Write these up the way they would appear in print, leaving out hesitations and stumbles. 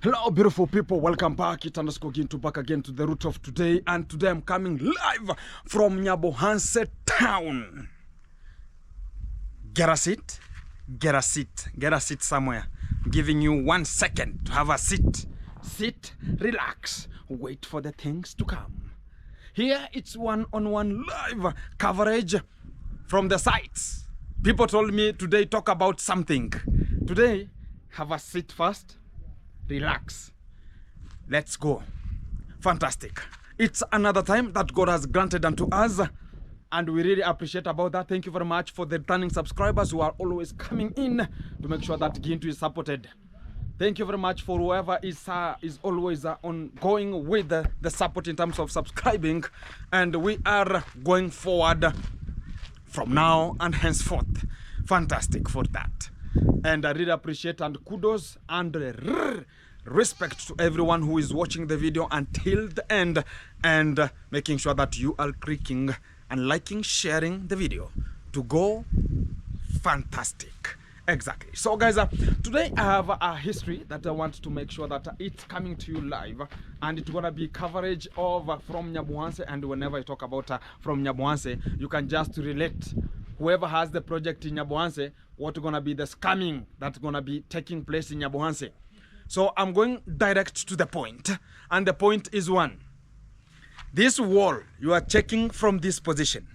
Hello beautiful people, welcome back. It's Nasto back again to the root of today, and today I'm coming live from Nyabohanse town. Get a seat, get a seat, get a seat somewhere. I'm giving you 1 second to have a seat. Sit, relax, wait for the things to come. Here it's one-on-one live coverage from the sites. People told me today talk about something. Today, have a seat first. Relax. Let's go. Fantastic. It's another time that God has granted unto us, and we really appreciate about that. Thank you very much for the returning subscribers who are always coming in to make sure that Gintu is supported. Thank you very much for whoever is always ongoing with the support in terms of subscribing, and we are going forward from now and henceforth. Fantastic for that. And I really appreciate and kudos and respect to everyone who is watching the video until the end and making sure that you are clicking and liking, sharing the video to go fantastic. Exactly. So guys, today I have a history that I want to make sure that it's coming to you live, and it's gonna be coverage of from Nyabohanse. And whenever I talk about from Nyabohanse, you can just relate. Whoever has the project in Nyabohanse, what's gonna be the scamming that's gonna be taking place in Nyabohanse. So I'm going direct to the point, and the point is one. This wall you are checking from this position.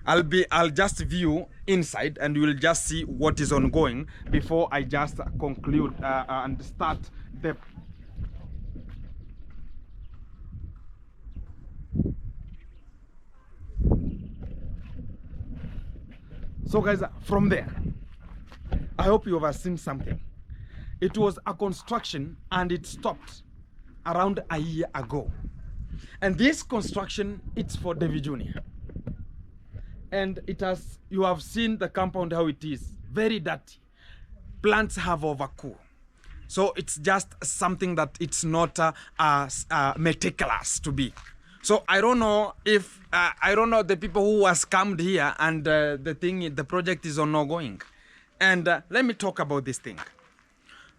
I'll just view inside, and you will just see what is ongoing before I just conclude and start the So guys, from there, I hope you have seen something. It was a construction and it stopped around a year ago. And this construction, it's for David Jr. And you have seen the compound, how it is, very dirty. Plants have overcooled. So it's just something that it's not meticulous to be. So I don't know if, I don't know the people who were scammed here, and the project is ongoing. And let me talk about this thing.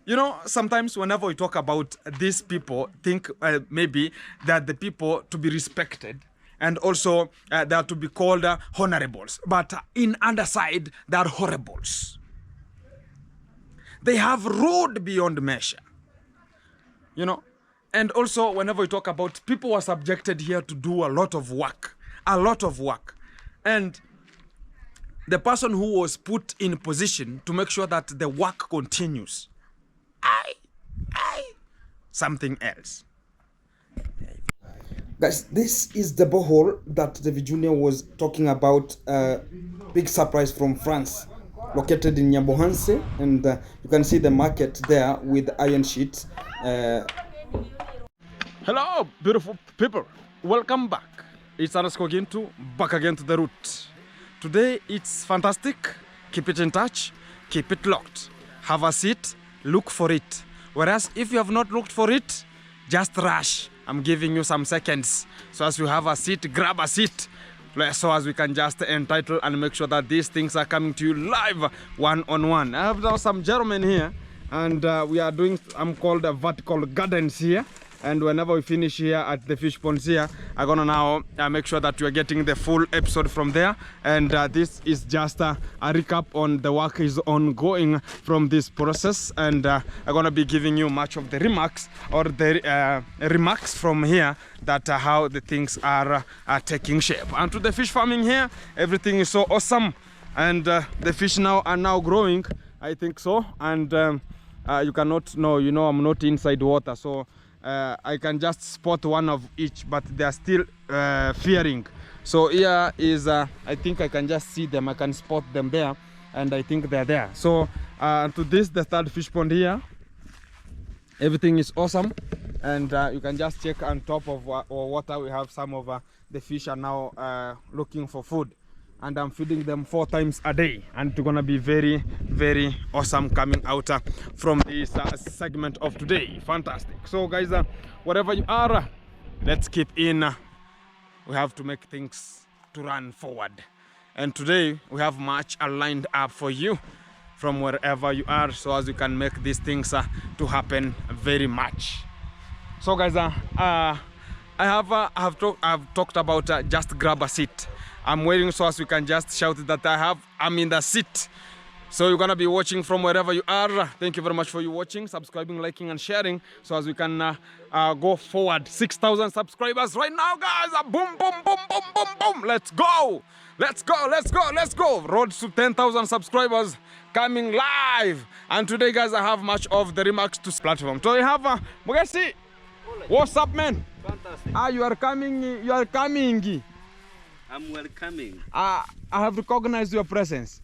You know, sometimes whenever we talk about these people, think maybe that the people to be respected, and also they are to be called honorables. But in other side, they are horribles. They have ruled beyond measure. You know? And also, whenever we talk about people who are subjected here to do a lot of work. A lot of work. And the person who was put in position to make sure that the work continues. Something else. Guys, this is the borehole that David Jr. was talking about. Big surprise from France, located in Nyabohanse, and you can see the market there with iron sheets. Hello, beautiful people. Welcome back. It's Nasto back again to the root. Today it's fantastic. Keep it in touch. Keep it locked. Have a seat. Look for it. Whereas if you have not looked for it, just rush. I'm giving you some seconds. So as you have a seat, grab a seat. So as we can just entitle and make sure that these things are coming to you live, one-on-one. I have now some gentlemen here, and we are doing, I'm called vertical gardens here. And whenever we finish here at the fish ponds here, I'm gonna now make sure that you are getting the full episode from there. And this is just a recap on the work is ongoing from this process. And I'm gonna be giving you much of the remarks or the remarks from here that how the things are taking shape. And to the fish farming here, everything is so awesome. And the fish now are now growing, I think so. And you cannot know, you know, I'm not inside water, so I can just spot one of each, but they are still fearing. So here is, I think I can just see them, I can spot them there, and I think they're there. So to this, the third fish pond here, everything is awesome, and you can just check on top of water. We have some of the fish are now looking for food, and I'm feeding them 4 times a day, and it's gonna be very, very awesome coming out from this segment of today. Fantastic. So guys, wherever you are, let's keep in. We have to make things to run forward, and today we have much lined up for you. from wherever you are, so as you can make these things to happen very much. So guys, I've talked about just grab a seat. I'm waiting so as we can just shout that I'm in the seat. So you're gonna be watching from wherever you are. Thank you very much for you watching, subscribing, liking, and sharing, so as we can go forward. 6,000 subscribers right now, guys. Boom, boom, boom, boom, boom, boom. Let's go. Let's go, let's go, let's go. Road to 10,000 subscribers coming live. And today, guys, I have much of the remarks to platform. So we have Mugesi. What's up, man? Fantastic. You are coming. You are coming. I'm welcoming. I have recognized your presence.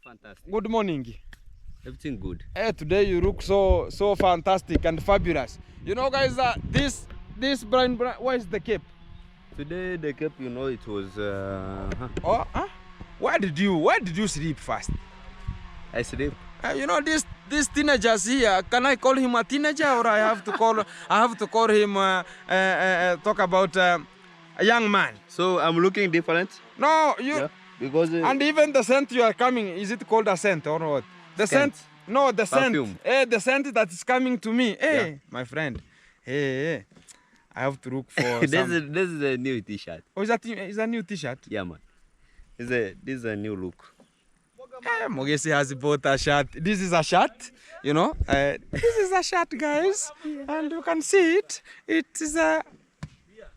Fantastic. Good morning. Everything good. Today you look so fantastic and fabulous. You know, guys, this brand, where is the cape? Today the cape, you know, it was. Where did you sleep first? I sleep. You know, these teenagers here. Can I call him a teenager, or I have to call him talk about a young man? So I'm looking different. No, you. Yeah, because and even the scent you are coming, is it called a scent or what? The scent? No, the perfume. scent. The scent that is coming to me. Hey, Yeah. my friend. Hey, I have to look for this is a new T-shirt. Oh, is a new T-shirt? Yeah, man. This is a new look. Mogesi has bought a shirt. This is a shirt, you know. This is a shirt, guys, and you can see it. It is a.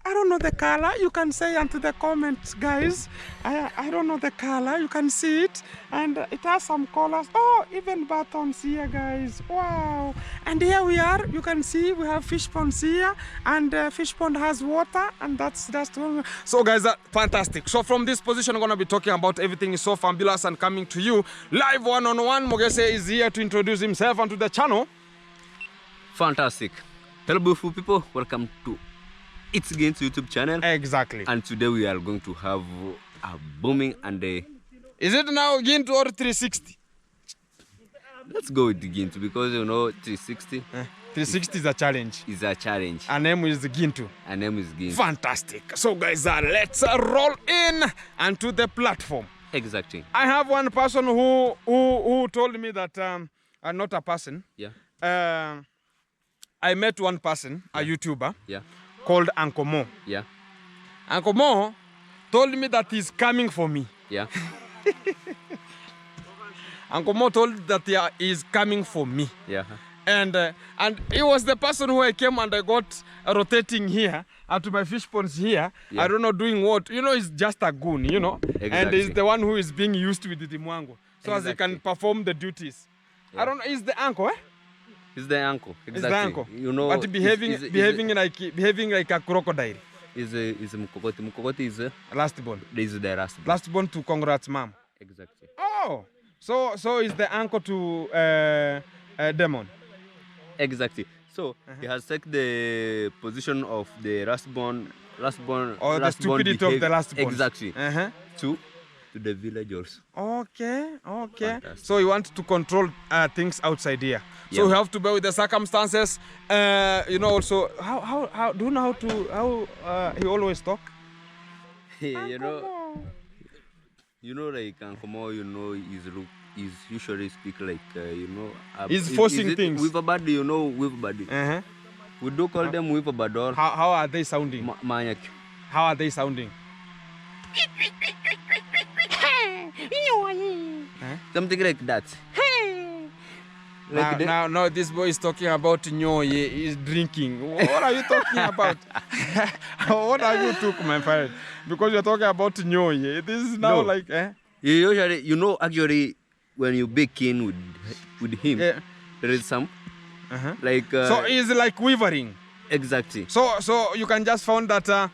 I don't know the color. You can say into the comments, guys. I don't know the color. You can see it, and it has some colors. Oh, even buttons here, guys. Wow! And here we are. You can see we have fish ponds here, and fish pond has water, and that's one. So, guys, fantastic. So, from this position, I'm gonna be talking about everything is so fabulous and coming to you live one-on-one. Mogese is here to introduce himself onto the channel. Fantastic. Hello, beautiful people. Welcome to It's Gains YouTube channel. Exactly. And today we are going to have a booming and a... Is it now Gintu or 360? Let's go with the Gintu because, you know, 360 360 is a challenge. is a challenge. Her name is Gintu. Her name is Gintu. Fantastic. So, guys, let's roll in onto the platform. Exactly. I have one person who told me that not a person. Yeah. I met one person, a YouTuber, Yeah. called Uncle Mo. Yeah. Uncle Mo told me that he's coming for me. Yeah. Uncle Mo told that he's coming for me. Yeah. And he was the person who I came and I got rotating here to my fish ponds here. Yeah. I don't know doing what. You know, he's just a goon, you know. Exactly. And he's the one who is being used with the Mwango. So as he can Exactly. perform the duties. Yeah. I don't know, he's the uncle, eh? He's the uncle. Exactly. He's the uncle. You know, but behaving like a crocodile. Is a Mukokoti. Mukokoti is a... Last born. This is the last. Last born to congrats mom. Exactly. Oh, so he's the uncle to Demon. Exactly. So he has taken the position of the last born. Or the stupidity of the last born. Exactly. To the villagers. Okay. Fantastic. So you want to control things outside here. Yeah. So you have to bear with the circumstances. You know, also how do you know how he always talk? you know, like Uncle Mo, you know, is usually speak like you know. He's forcing things. With a body, you know, with a body. We do call them with a body. Or How are they sounding? Manyak. How are they sounding? Something like that. Like Now this boy is talking about Nyoye, he's drinking. What are you talking about? What are you talking, my friend? Because you're talking about Nyoye. This is now No. like You usually, you know, actually, when you bake in with him, Yeah. there is some like. so he's like quivering. Exactly. So you can just find that,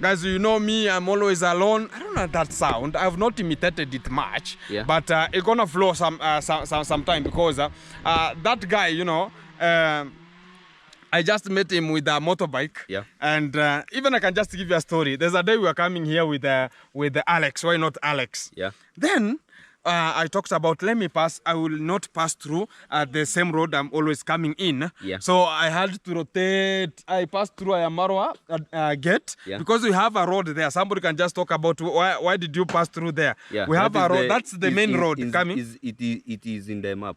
guys, you know me, I'm always alone. I don't know that sound. I've not imitated it much, Yeah. but it's gonna flow some time because that guy, you know, I just met him with a motorbike. Yeah. And even I can just give you a story. There's a day we were coming here with Alex. Why not Alex? Yeah. Then I talked about, let me pass. I will not pass through the same road I'm always coming in. Yeah. So I had to rotate. I passed through Ayamarwa gate because we have a road there. Somebody can just talk about why did you pass through there? Yeah. We have a road. That's the main road coming. It is in the map.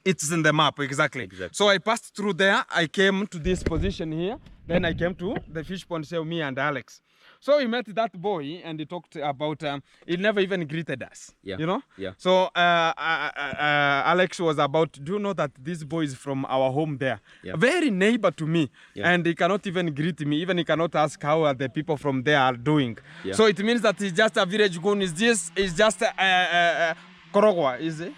It's in the map, exactly. So I passed through there. I came to this position here. Then I came to the fish pond, say me and Alex. So we met that boy and he talked about, he never even greeted us, you know? Yeah. So Alex was about, do you know that this boy is from our home there? Yeah. A very neighbor to me. Yeah. And he cannot even greet me. Even he cannot ask how are the people from there are doing. Yeah. So it means that he's just a village goon. It's just Korogwa, is it?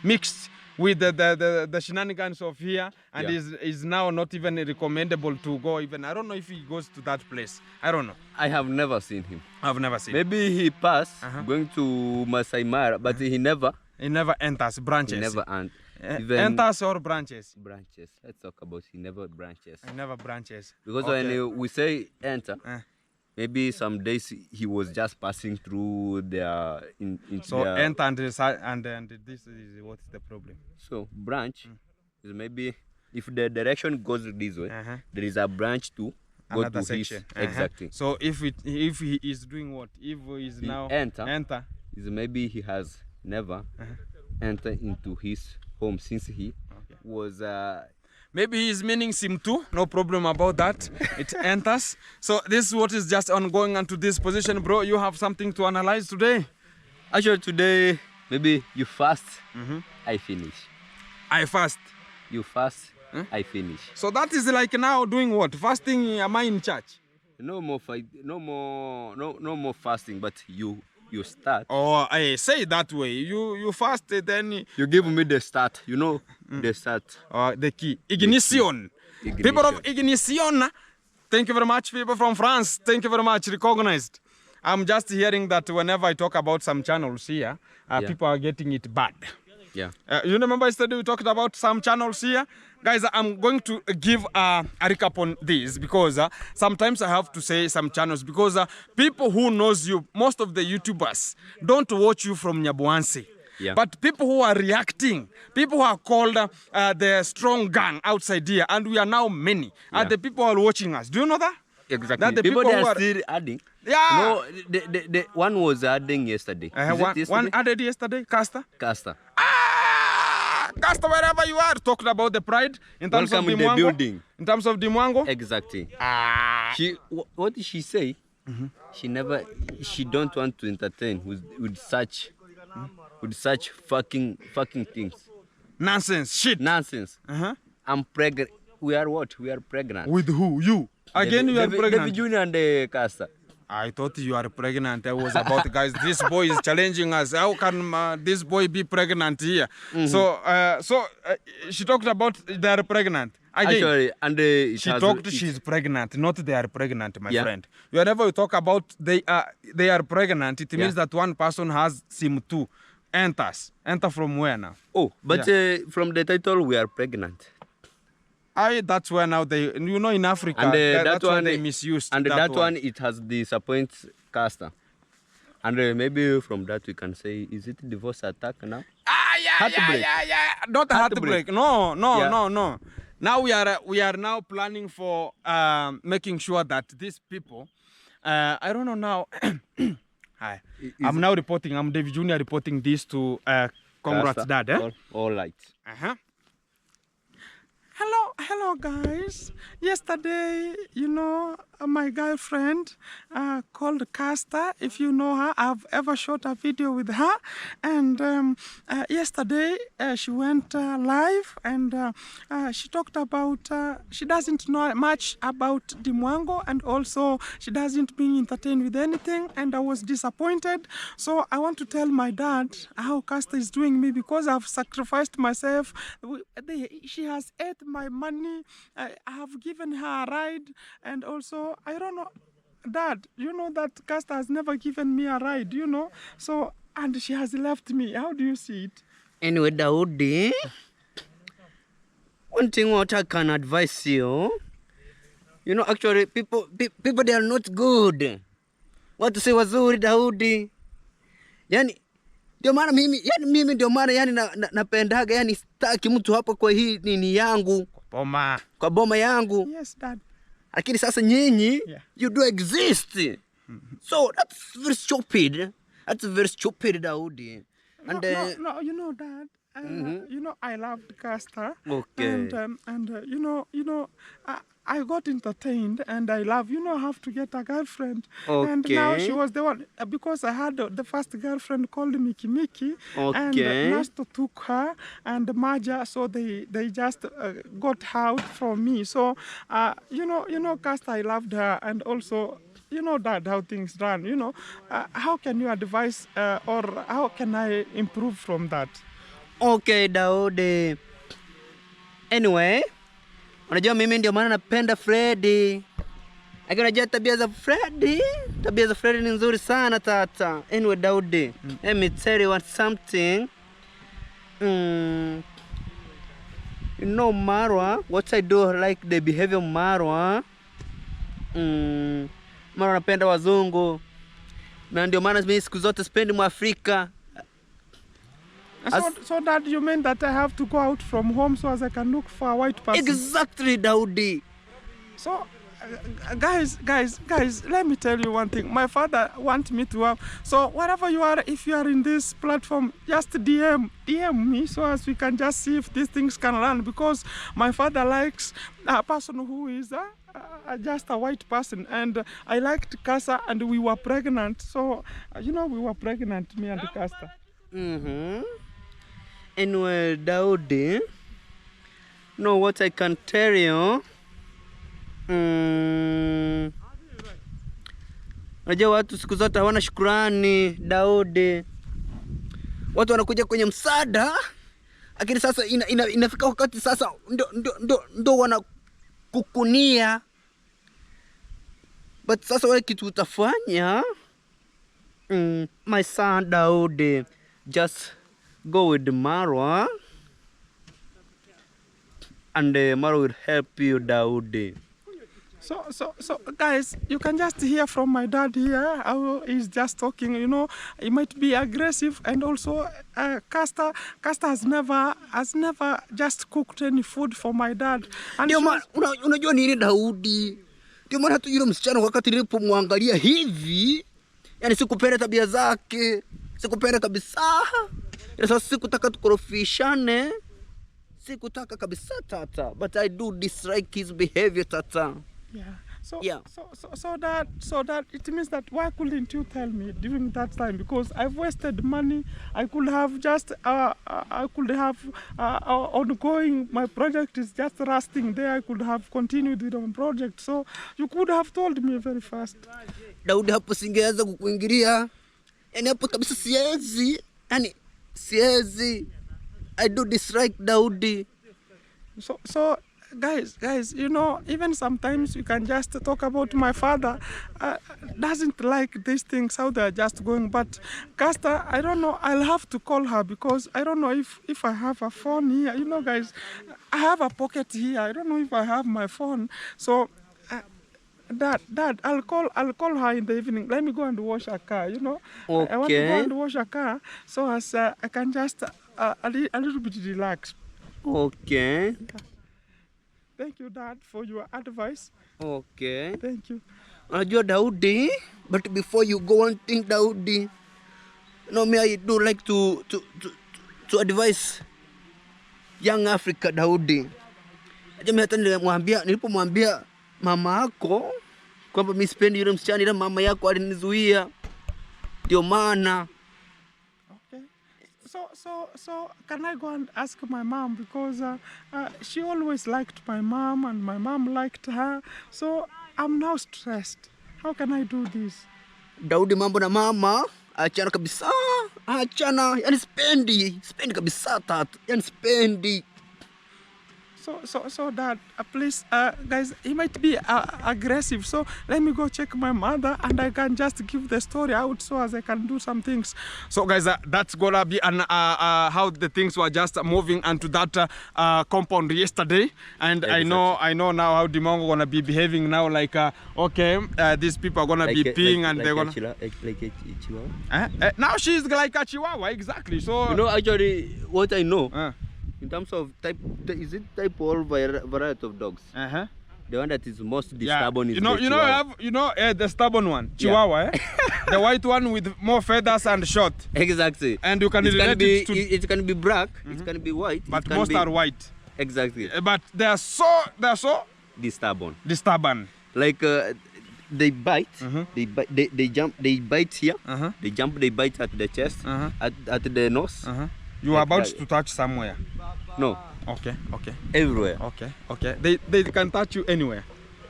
Mixed with the shenanigans of here, and is now not even recommendable to go even. I don't know if he goes to that place. I don't know. I have never seen him. I've never seen. Maybe he passed going to Masai Mara, but he never enters branches. He never even enters or branches. Branches. Let's talk about he never branches. He never branches. Because when we say enter, maybe some days he was just passing through their enter and this is what's the problem. So branch is maybe if the direction goes this way, there is a branch to go another to section. His, exactly. So if he is doing what? If he is now enter is maybe he has never entered into his home since he was maybe he's meaning sim too, no problem about that. It enters. So this is what is just ongoing onto this position, bro. You have something to analyze today? Actually today, maybe you fast, I finish. I fast. You fast, I finish. So that is like now doing what? Fasting, am I in church? No more fight, no more fasting, but you start. Oh, I say that way. You fast, then you give me the start. You know the start. The key. Ignition. People of Ignition. Thank you very much, people from France. Thank you very much. Recognized. I'm just hearing that whenever I talk about some channels here, people are getting it bad. Yeah. You remember yesterday we talked about some channels here? Guys, I'm going to give a recap on this because sometimes I have to say some channels because people who knows you, most of the YouTubers, don't watch you from Nyabohanse. Yeah. But people who are reacting, people who are called the strong gang outside here, and we are now many, are the people who are watching us. Do you know that? Exactly. That the people who are still adding. Yeah. No, the one was adding yesterday. One added yesterday, Casta. Casta, wherever you are, talking about the pride in terms Welcome of in the building. In terms of Dimwango. Exactly. What did she say? She don't want to entertain with such fucking things. Nonsense, shit. Nonsense. I'm pregnant. We are what? We are pregnant. With who? You? Again, you are pregnant. David Junior and the Casta. I thought you are pregnant. I was about, guys, this boy is challenging us. How can this boy be pregnant here? So she talked about they are pregnant. Again, actually, and she's pregnant, not they are pregnant, my friend. Whenever you talk about they are pregnant, it means that one person has sim two. Enter from where now? Oh, but from the title, we are pregnant. That's where now they, you know, in Africa, and that's why they misused. And that one, it has disappoint Casta. And maybe from that we can say, is it divorce attack now? Heartbreak. Not heartbreak. No. Now we are now planning for making sure that these people, I don't know now. Hi. I'm now reporting. I'm David Junior reporting this to Congrats Dad. All right. Hello guys. Yesterday, you know, my girlfriend called Casta. If you know her, I've ever shot a video with her. And yesterday, she went live and she talked about, she doesn't know much about Dimwango, and also she doesn't being entertained with anything, and I was disappointed. So I want to tell my dad how Casta is doing me because I've sacrificed myself. She has ate my money. I have given her a ride, and also I don't know, Dad, you know that Casta has never given me a ride, you know, so, and she has left me. How do you see it? Anyway, Daudi, one thing what I can advise you, you know, actually people they are not good. What to say wazuri Daudi? Yani Ndio maana mimi ndio maana yani napendaga yani sitaki mtu hapa kwa hii nini yangu. Kwa boma yangu. Yes, Dad. Lakini sasa nyinyi, you do exist. So that's very stupid. That's very stupid, Daudi. And no, you know, Dad. You know, I loved Castor. Okay. And you know, I got entertained, and I have to get a girlfriend. Okay. And now she was the one, because I had the first girlfriend called Miki. Okay. And Nasto took her, and Maja, so they just got out from me. So, you know, Castor, I loved her, and also, you know, Dad, how things run. You know, how can you advise, or how can I improve from that? Okay, Daudi. Anyway, unajua mimi ndio maana napenda Freddy. Lakini unajua tabia za Freddy ni nzuri sana tata. Anyway, Daudi, let me tell you something. You know Marwa, what I do like the behavior of Marwa. Marwa anapenda wazungu. Na ndio maana mimi siku zote sipendi Mwafrika. So Dad, you mean that I have to go out from home so as I can look for a white person? Exactly, Daudi. So, guys, let me tell you one thing. My father wants me to have. So wherever you are, if you are in this platform, just DM me so as we can just see if these things can run. Because my father likes a person who is just a white person, and I liked Casa, and we were pregnant. So you know, we were pregnant, me and Casa. Anyway, Daudi, know what I can tell you? Unajua watu siku zote hawana shukrani, Daudi. Watu wanakuja kwenye msaada, lakini sasa inafika wakati sasa ndo wanakukunia. But sasa wewe kitu utafanya, my son Daudi, just go with Marwa, and Marwa will help you, Daudi. So guys, you can just hear from my dad here how he's just talking. You know, he might be aggressive, and also Castor has never just cooked any food for my dad. And unajua nini Daudi? Ndio maana hata yule msichana wakati nilipomwangalia hivi, yani sikupenda tabia zake, sikupenda kabisa. Sasa sikutaka tukorofishane, sikutaka kabisa tata, but I do dislike his behavior tata. Yeah. So that it means that why couldn't you tell me during that time? Because I've wasted money. I could have just ongoing. My project is just rusting there. I could have continued with my project. So you could have told me very fast. Daudi, hapo singeweza kukuingilia. Yani hapo kabisa siwezi. Yani siwezi. I do dislike Daudi. So guys, you know, even sometimes we can just talk about my father doesn't like these things, how they're just going. But Castor, I don't know, I'll have to call her, because I don't know if I have a phone here. You know, guys, I have a pocket here. I don't know if I have my phone. So Dad, I'll call her in the evening. Let me go and wash her car, you know. Okay. I want to go and wash her car so as I can just a little bit relax. Okay. Thank you, Dad, for your advice. Okay. Thank you. Unajua Daudi, but before you go on, think Daudi. No, me I do like to advise young Africa, Daudi. Najua hata nilipomwambia mama yako kwamba mimi sipendi yule msichana, ila mama yako alinizuia. Ndio maana. Okay. So can I go and ask my mom, because she always liked my mom and my mom liked her. So I'm now stressed. How can I do this? Daudi, mambo na mama achana kabisa. Achana. Yani spendi kabisa tatu. Yani spendi. So Dad, please, guys, he might be aggressive. So let me go check my mother, and I can just give the story out so as I can do some things. So guys, that's gonna be how the things were just moving onto that compound yesterday, and I know now how Dimongo gonna be behaving now. Like okay, these people are gonna be peeing, and they're gonna like a chihuahua. now she's like a chihuahua, exactly. So you know, actually, what I know. In terms of type, is it type or variety of dogs? The one that is most stubborn is the Chihuahua. The stubborn one, Chihuahua, the white one with more feathers and short. Exactly. And you can it can be black, it can be white, but most are white. Exactly. But they are so stubborn. Like they bite, they jump, they bite here, they jump, they bite at the chest, at the nose. You are about to touch somewhere. No. Okay. Everywhere. Okay. They can touch you anywhere.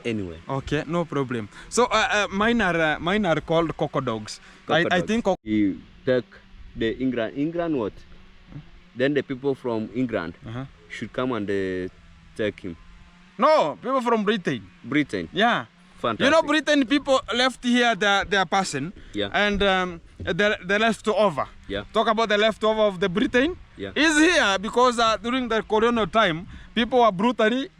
Anywhere. Okay, no problem. So mine are called Coco dogs. I think you take the England what? Then the people from England should come and take him. No, people from Britain. Yeah. Fantastic. You know, Britain people left here their person, and the leftover. Yeah. Talk about the leftover of the Britain. Yeah. Is here because during the colonial time, people were brutally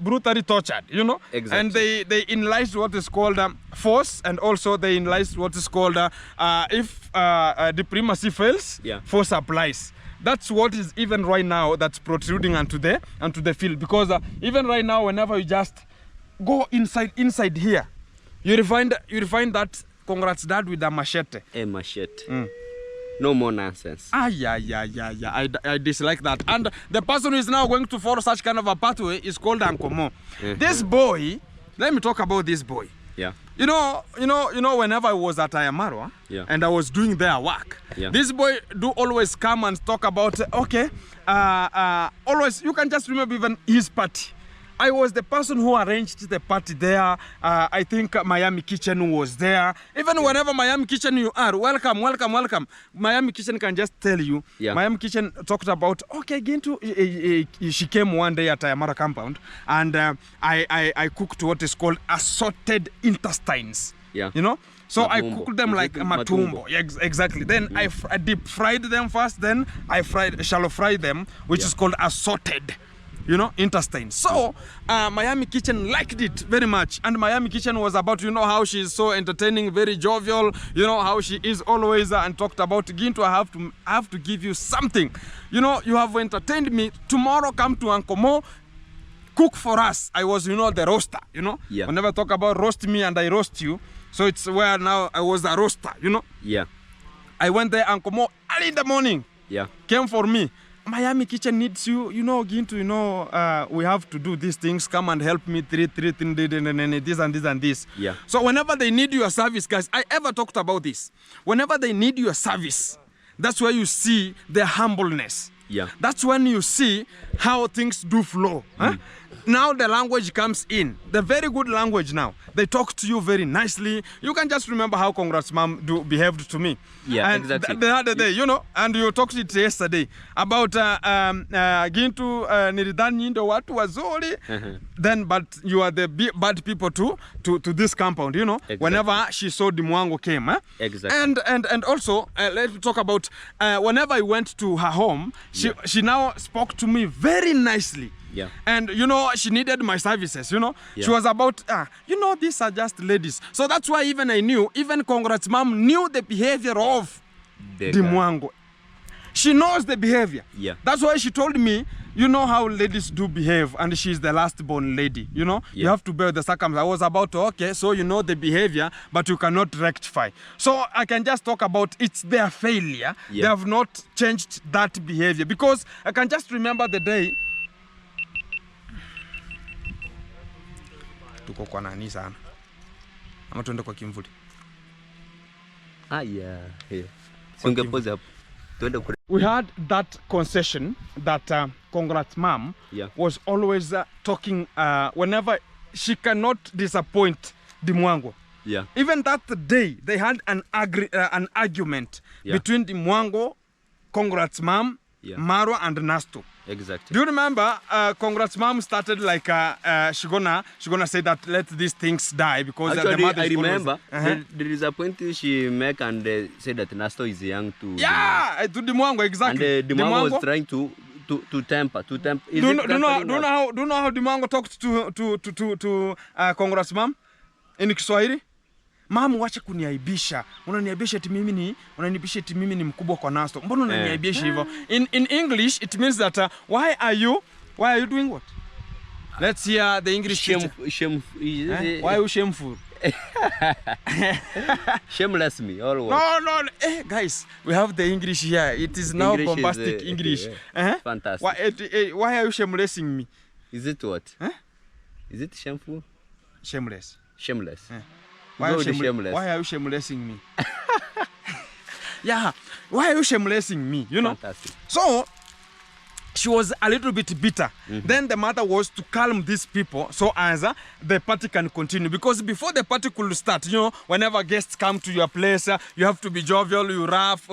tortured. You know. Exactly. And they enlisted what is called force, and also they enlisted what is called if diplomacy fails, force applies. That's what is even right now that's protruding onto the field, because even right now, whenever you just go inside here, you'll find that Congrats Dad with a machete. A machete. No more nonsense. Yeah. I dislike that. And the person who is now going to follow such kind of a pathway is called Uncle Mo. This boy, let me talk about this boy. Yeah. You know, whenever I was at Ayamarwa and I was doing their work, this boy do always come and talk about, okay, always, you can just remember even his party. I was the person who arranged the party there. I think Miami Kitchen was there. Even whenever Miami Kitchen you are, welcome. Miami Kitchen can just tell you. Miami Kitchen talked about, okay, she came one day at Ayamara compound, and I cooked what is called assorted intestines. Yeah. You know? So Matumbo. I cooked them like matumbo. Exactly. Then I deep fried them first, then I shallow fried them, which is called assorted. You know, intestines. So Miami Kitchen liked it very much, and Miami Kitchen was about, you know, how she's so entertaining, very jovial, you know, how she is always and talked about, Ginto, I have to give you something. You know, you have entertained me. Tomorrow come to Uncle Mo, cook for us. I was, you know, the roaster, you know. Whenever I talk about roast me and I roast you, so it's where now I was the roaster, you know. I went there, Uncle Mo, early in the morning. Came for me. Miami Kitchen needs you, you know, Ginto, you know, we have to do these things. Come and help me, this and this. So whenever they need your service, guys, I ever talked about this. Whenever they need your service, that's where you see their humbleness. That's when you see how things do flow. Now the language comes in, the very good language now. They talk to you very nicely. You can just remember how Congrats Mom behaved to me. And exactly. The other day, you know, and you talked it yesterday about Ginto nilidhani ndo watu wazuri. Then, but you are the bad people to this compound, you know. Whenever she saw Dimwango came. And also, let's talk about whenever I went to her home, she now spoke to me very nicely. And you know, she needed my services, you know. She was about, you know, these are just ladies. So that's why even I knew, even Congrats Mom knew the behavior of Dimwango. She knows the behavior. That's why she told me, you know how ladies do behave, and she's the last born lady, you know. You have to bear the circumstances. I was about to, okay, so you know the behavior, but you cannot rectify. So I can just talk about it's their failure. They have not changed that behavior, because I can just remember the day tuko kwa nani sana ama tuende kwa kimvuli. We had that concession that Congrats Mom was always talking whenever she cannot disappoint Dimwango. Even that day they had an argument between Dimwango, Congrats Mom, Marwa and Nasto. Exactly. Do you remember? Congrats, mom started like she gonna say that let these things die because Actually, the mother I is remember always, there is a point she make and said that Nasto is young to yeah, to Dimwango, exactly. and Dimwango was trying to temper. Do you know how Dimwango talked to Congrats mom in Kiswahili? Mama, wacha kuniaibisha. Unaniaibisha eti mimi ni mkubwa kwa Nasto. Mbona unaniaibisha hivyo? In English it means that why are you doing what? Let's hear the English. Why are you shameful? Shameless me always. No. Guys, we have the English here. It is now English bombastic English. Fantastic. Why are you shamelessing me? Is it what? Is it shameful? Shameless. Shameless. Why are you shamelessing me? Yeah, why are you shamelessing me? You know? Fantastic. So, she was a little bit bitter. Then the matter was to calm these people so as the party can continue. Because before the party could start, you know, whenever guests come to your place, you have to be jovial, you laugh,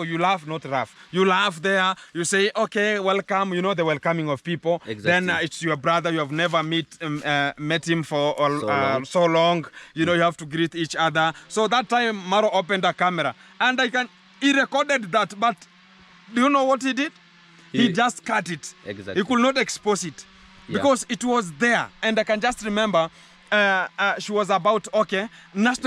not laugh. You laugh there, you say, okay, welcome, you know, the welcoming of people. Exactly. Then it's your brother, you have never met him for so long. You know, you have to greet each other. So that time, Maro opened a camera. And he recorded that, but do you know what he did? He just cut it. Exactly. He could not expose it because it was there. And I can just remember she was about, Nasto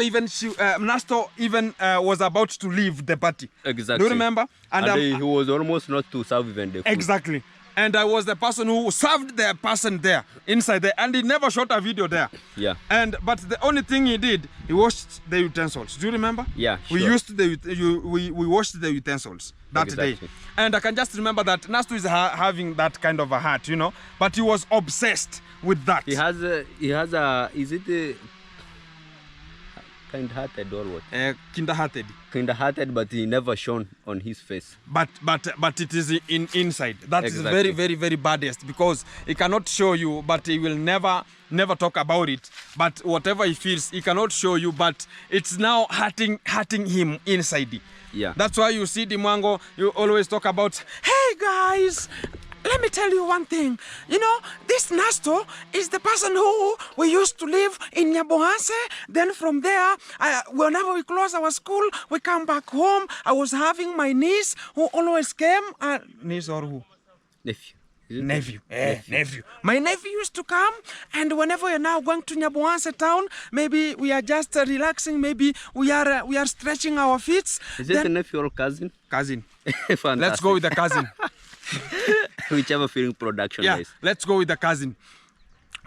even was about to leave the party. Exactly. Do you remember? And he was almost not to serve even the food. Exactly. And I was the person who served the person there, inside there. And he never shot a video there. Yeah. But the only thing he did, he washed the utensils. Do you remember? Yeah, sure. We washed the utensils that day. And I can just remember that Nasto is having that kind of a heart, you know. But he was obsessed with that. He has a is it a kind-hearted or what? Kind-hearted. Kind-hearted, but he never shown on his face. But it is inside. That is very, very, very baddest because he cannot show you, but he will never talk about it. But whatever he feels, he cannot show you, but it's now hurting him inside. Yeah. That's why you see Dimwango, you always talk about, hey guys, let me tell you one thing. You know, this Nasto is the person who we used to live in Nyabohanse. Then from there, whenever we close our school, we come back home. I was having my niece who always came. Niece or who? Nephew. Nephew. My nephew used to come, and whenever we're now going to Nyabohanse town, maybe we are just relaxing, maybe we are stretching our feet. Is it a nephew or cousin? Cousin. Fantastic. Let's go with the cousin. Whichever film production yeah, is. Let's go with the cousin.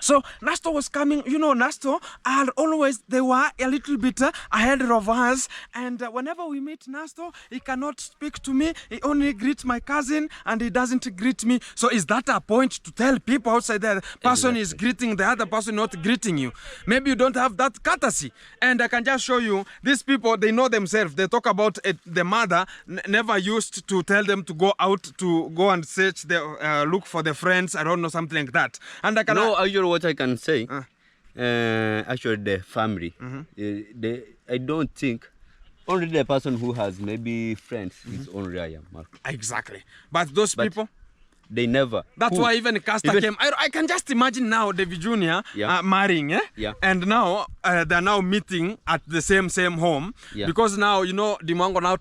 So Nasto was coming, you know, Nasto are always, they were a little bit ahead of us. And whenever we meet Nasto, he cannot speak to me. He only greets my cousin and he doesn't greet me. So is that a point to tell people outside there, the person is greeting the other person, not greeting you? Maybe you don't have that courtesy. And I can just show you, these people, they know themselves. They talk about the mother never used to tell them to go out to go and search, look for the friends, I don't know, something like that. And I can... No, actually what I can say, actually the family, I don't think, only the person who has maybe friends is only I am, Mark. Exactly. But those people... They never. That's why even Casta came. I can just imagine now David Jr. Marrying, and now they're now meeting at the same home because now, you know, Dimwango now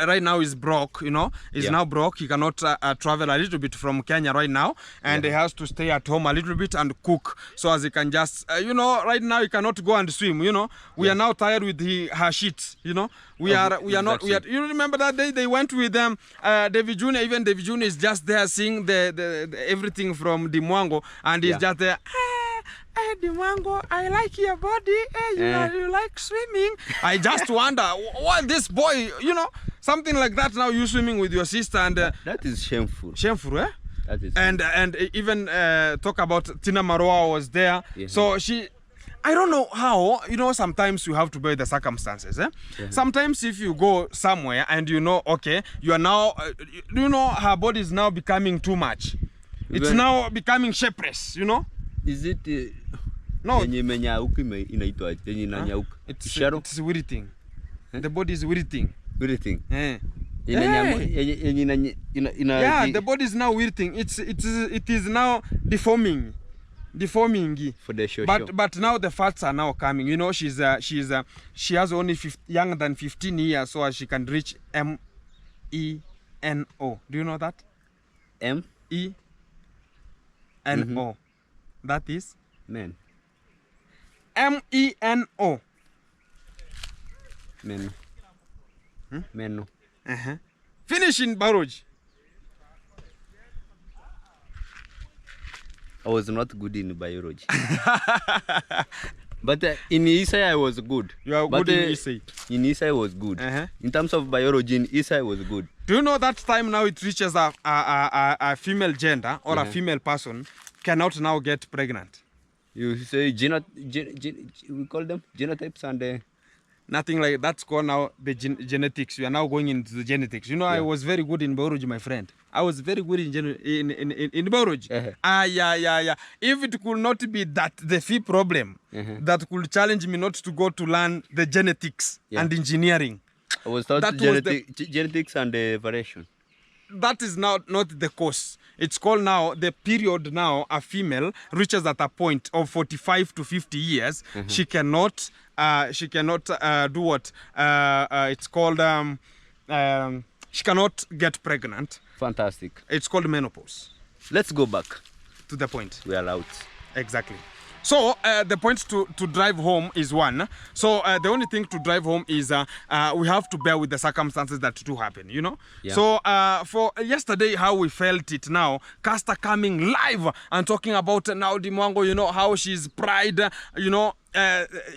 right now is broke, you know, is now broke. He cannot travel a little bit from Kenya right now, and he has to stay at home a little bit and cook, so as he can just, you know, right now he cannot go and swim. You know, we are now tired with her shit. You know, we are not. You remember that day they went with them, David Jr. Even David Jr. is just there seeing the everything from Dimwango, and he's just there. Hey, Dimwango, I like your body. Hey, you like swimming. I just wonder what this boy, you know, something like that. Now you swimming with your sister, and that is shameful. Shameful, eh? That is. And even talk about Tina Maroa was there. So she. I don't know how, you know, sometimes you have to bear the circumstances. Sometimes if you go somewhere and you know, okay, you are now, you know, her body is now becoming too much. It's now becoming shapeless, you know? Is it? No. It's weird thing. The body is weird thing. Weird thing. Yeah, the body is now wilting. It is now deforming for the show. But now the fats are now coming. You know, she has only younger than 15 years, so she can reach MENO. Do you know that? MENO. That is Men. MENO. Menu. Menu. Finish in biology. I was not good in biology. But in ESI I was good. You are good in ESI. In ESI I was good. In terms of biology, in ESI I was good. Do you know that time now it reaches a female gender or a female person cannot now get pregnant? You say we call them genotypes and... Nothing like that's called now the genetics. We are now going into the genetics. You know, I was very good in biology, my friend. I was very good in biology. Yeah. If it could not be that the fee problem that could challenge me not to go to learn the genetics and engineering. I was taught genetics and variation. That is now not the course. It's called now the period now a female reaches at a point of 45 to 50 years. She cannot do what it's called she cannot get pregnant. Fantastic. It's called menopause. Let's go back to the point. We are out. Exactly. So the point to drive home is one. So the only thing to drive home is we have to bear with the circumstances that do happen, you know. So for yesterday, how we felt it now, Caster coming live and talking about now Dimwango, you know, how she's pride, you know,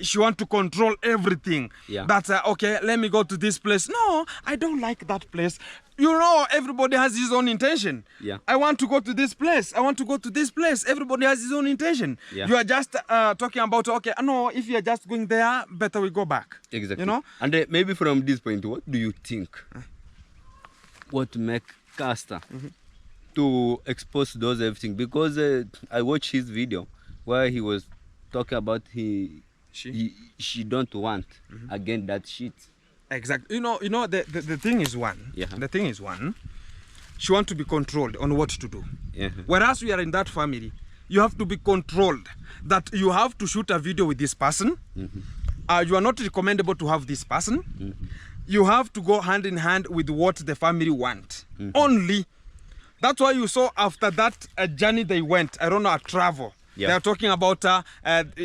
she want to control everything. That's okay, let me go to this place. No, I don't like that place. You know, everybody has his own intention. I want to go to this place. I want to go to this place. Everybody has his own intention. You are just talking about, okay, no, if you are just going there, better we go back. Exactly. You know? And maybe from this point, what do you think? What make Caster to expose those everything? Because I watched his video where he was talking about she don't want again that shit. Exactly. You know the thing is one. The thing is one. She want to be controlled on what to do. Whereas we are in that family, you have to be controlled. That you have to shoot a video with this person. You are not recommendable to have this person. You have to go hand in hand with what the family want. Only. That's why you saw after that journey they went. I don't know, a travel. They are talking about they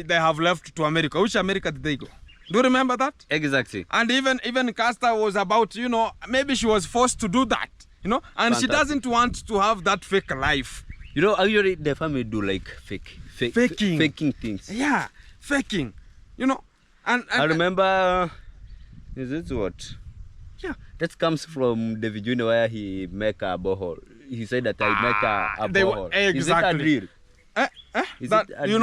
have left to America. Which America did they go? Do you remember that? Exactly. And even Caster was about, you know, maybe she was forced to do that, you know, and she doesn't want to have that fake life. You know, actually the family do like faking things. Yeah, faking, you know. And I remember, is it what? Yeah. That comes from David Jr. where he make a borehole. He said that I make a borehole. Exactly. Is it a drill? That, you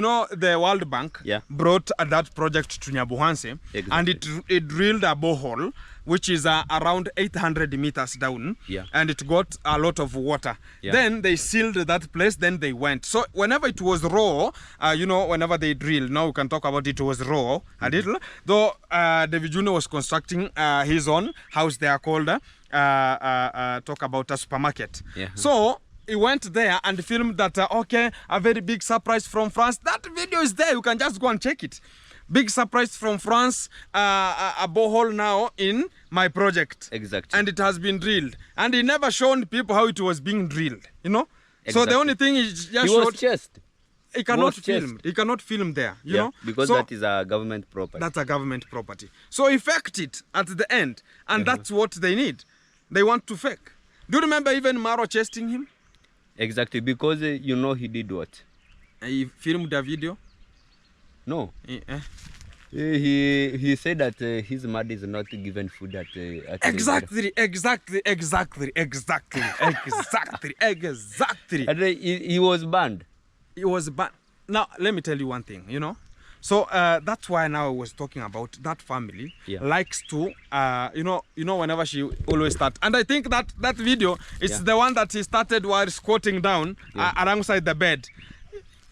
know, the World Bank brought that project to Nyabuhanse, and it drilled a borehole which is around 800 meters down, and it got a lot of water. Then they sealed that place, then they went. So whenever it was raw, you know, whenever they drilled, now we can talk about it was raw a little, though David Jr. was constructing his own house. They are called, talk about a supermarket. So he went there and filmed that, okay, a very big surprise from France. That video is there. You can just go and check it. Big surprise from France, a borehole now in my project. Exactly. And it has been drilled. And he never shown people how it was being drilled, you know? So the only thing is just showed... He cannot film. He cannot film there, you know? Because that is a government property. That's a government property. So he faked it at the end. And that's what they need. They want to fake. Do you remember even Maro chasing him? Exactly, because you know he did what? He filmed a video? No. He said that his mother is not given food at exactly. And he was banned. He was banned. Now, let me tell you one thing, you know. So that's why now I was talking about that family likes to, you know, whenever she always start. And I think that video is the one that he started while squatting down alongside the bed.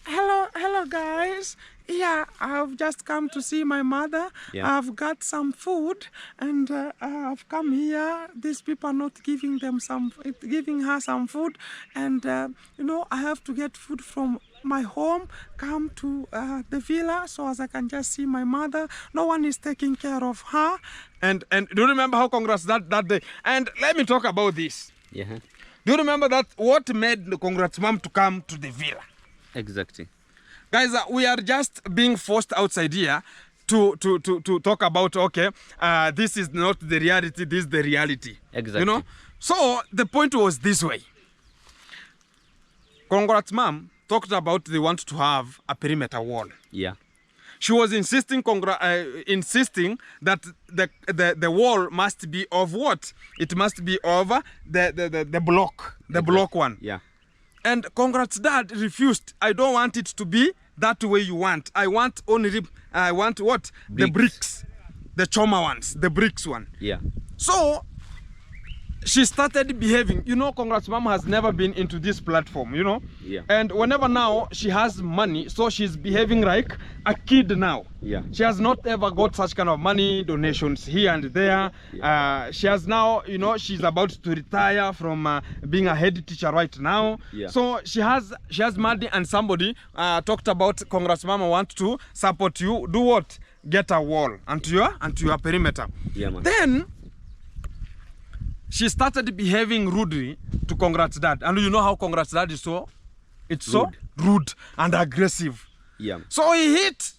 Hello guys. yeah, I've just come to see my mother. Yeah. I've got some food, and I've come here. These people are not giving her some food, and you know, I have to get food from my home, come to the villa so as I can just see my mother. No one is taking care of her. And do you remember how Congrats that day? And let me talk about this. Yeah. Do you remember that what made the Congrats mom to come to the villa? Exactly. Guys, we are just being forced outside here to talk about, okay, this is not the reality, this is the reality. Exactly. You know? So the point was this way. Congrats mom talked about they want to have a perimeter wall. Yeah. She was insisting that the wall must be of what? It must be of the block, the block one. Yeah. And Congrats dad refused. I don't want it to be that way you want. I want only, I want what? The bricks, the choma ones, the bricks one. Yeah. So she started behaving. You know, Congrats mom has never been into this platform, you know? Yeah. And whenever now she has money, so she's behaving like a kid now. Yeah. She has not ever got such kind of money, donations here and there. Yeah. She has now, you know, she's about to retire from being a head teacher right now. Yeah. So she has money, and somebody talked about Congrats mama want to support you. Do what? Get a wall onto your perimeter. Yeah, man. Then she started behaving rudely to Congrats dad. And you know how Congrats dad is so? It's so rude and aggressive. Yeah. So he hit.